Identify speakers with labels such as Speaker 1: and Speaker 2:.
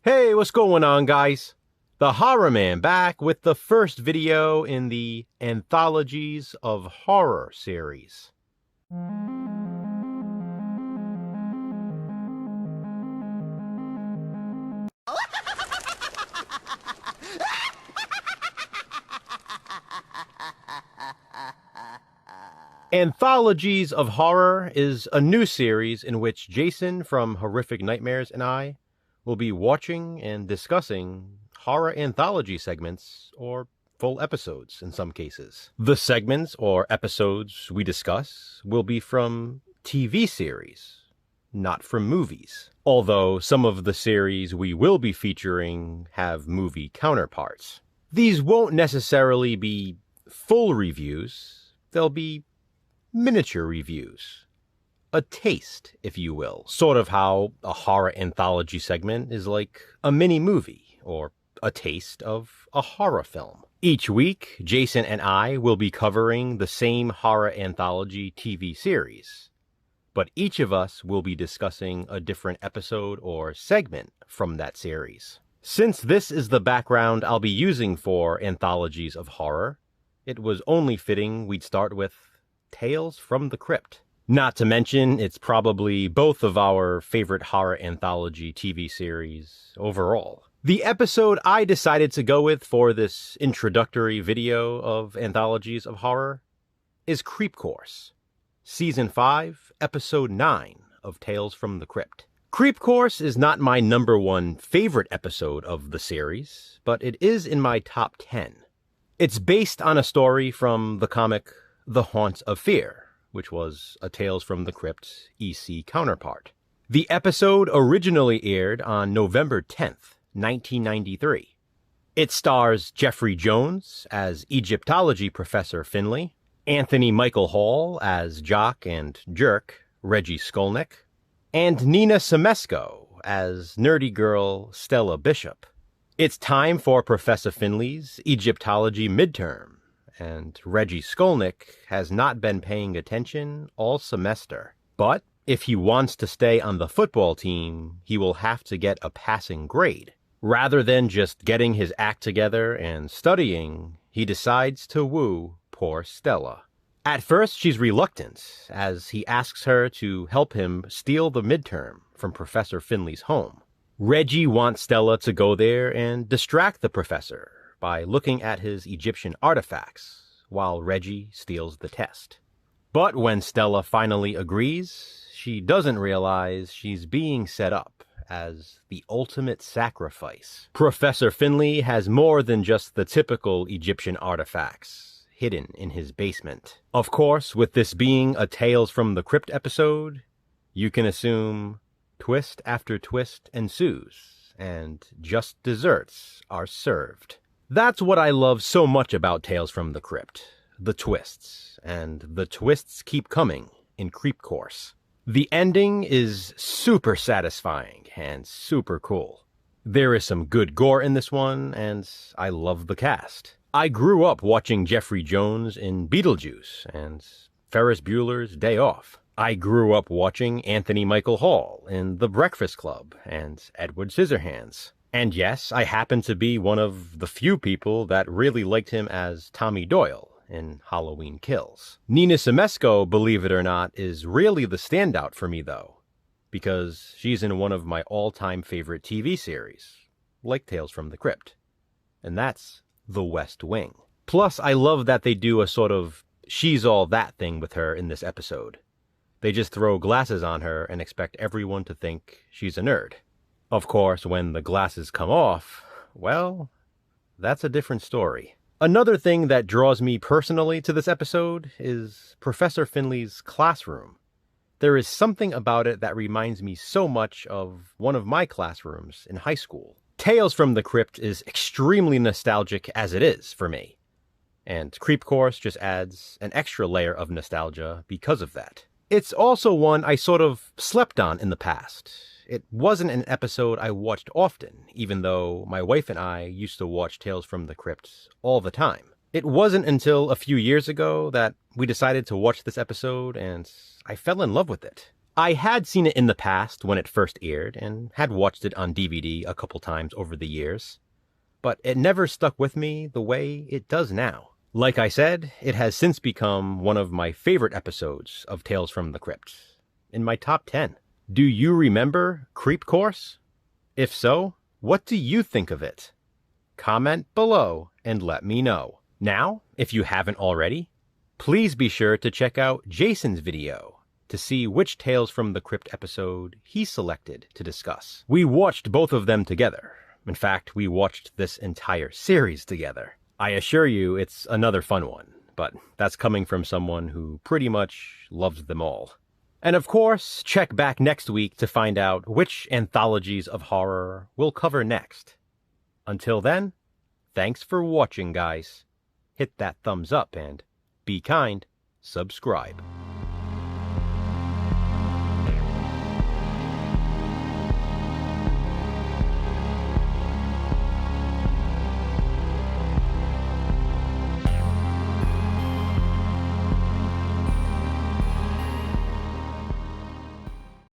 Speaker 1: Hey, what's going on, guys? The Horror Man back with the first video in the Anthologies of Horror series. Anthologies of Horror is a new series in which Jason from Horrific Nightmares and I will be watching and discussing horror anthology segments, or full episodes in some cases. The segments or episodes we discuss will be from TV series, not from movies. Although some of the series we will be featuring have movie counterparts. These won't necessarily be full reviews, they'll be miniature reviews. A taste, if you will. Sort of how a horror anthology segment is like a mini movie, or a taste of a horror film. Each week, Jason and I will be covering the same horror anthology TV series, but each of us will be discussing a different episode or segment from that series. Since this is the background I'll be using for Anthologies of Horror, it was only fitting we'd start with Tales from the Crypt. Not to mention, it's probably both of our favorite horror anthology TV series overall. The episode I decided to go with for this introductory video of Anthologies of Horror is Creep Course, Season 5, Episode 9 of Tales from the Crypt. Creep Course is not my number one favorite episode of the series, but it is in my top 10. It's based on a story from the comic The Haunts of Fear, which was a Tales from the Crypt EC counterpart. The episode originally aired on November 10th, 1993. It stars Jeffrey Jones as Egyptology Professor Finley, Anthony Michael Hall as Jock and Jerk Reggie Skolnick, and Nina Semesco as nerdy girl Stella Bishop. It's time for Professor Finley's Egyptology midterm, and Reggie Skolnick has not been paying attention all semester. But if he wants to stay on the football team, he will have to get a passing grade. Rather than just getting his act together and studying, he decides to woo poor Stella. At first, she's reluctant, as he asks her to help him steal the midterm from Professor Finley's home. Reggie wants Stella to go there and distract the professor by looking at his Egyptian artifacts, while Reggie steals the test. But when Stella finally agrees, she doesn't realize she's being set up as the ultimate sacrifice. Professor Finley has more than just the typical Egyptian artifacts hidden in his basement. Of course, with this being a Tales from the Crypt episode, you can assume twist after twist ensues, and just desserts are served. That's what I love so much about Tales from the Crypt, the twists, and the twists keep coming in Creep Course. The ending is super satisfying and super cool. There is some good gore in this one, and I love the cast. I grew up watching Jeffrey Jones in Beetlejuice and Ferris Bueller's Day Off. I grew up watching Anthony Michael Hall in The Breakfast Club and Edward Scissorhands. And yes, I happen to be one of the few people that really liked him as Tommy Doyle in Halloween Kills. Nina Semesco, believe it or not, is really the standout for me though, because she's in one of my all-time favorite TV series, like Tales from the Crypt, and that's The West Wing. Plus, I love that they do a sort of she's all that thing with her in this episode. They just throw glasses on her and expect everyone to think she's a nerd. Of course, when the glasses come off, well, that's a different story. Another thing that draws me personally to this episode is Professor Finley's classroom. There is something about it that reminds me so much of one of my classrooms in high school. Tales from the Crypt is extremely nostalgic as it is for me, and Creep Course just adds an extra layer of nostalgia because of that. It's also one I sort of slept on in the past. It wasn't an episode I watched often, even though my wife and I used to watch Tales from the Crypt all the time. It wasn't until a few years ago that we decided to watch this episode, and I fell in love with it. I had seen it in the past when it first aired, and had watched it on DVD a couple times over the years, but it never stuck with me the way it does now. Like I said, it has since become one of my favorite episodes of Tales from the Crypt, in my top 10. Do you remember Creep Course? If so, what do you think of it? Comment below and let me know. Now, if you haven't already, please be sure to check out Jason's video to see which Tales from the Crypt episode he selected to discuss. We watched both of them together. In fact, we watched this entire series together. I assure you it's another fun one, but that's coming from someone who pretty much loves them all. And of course, check back next week to find out which anthologies of horror we'll cover next. Until then, thanks for watching, guys. Hit that thumbs up and, be kind, subscribe.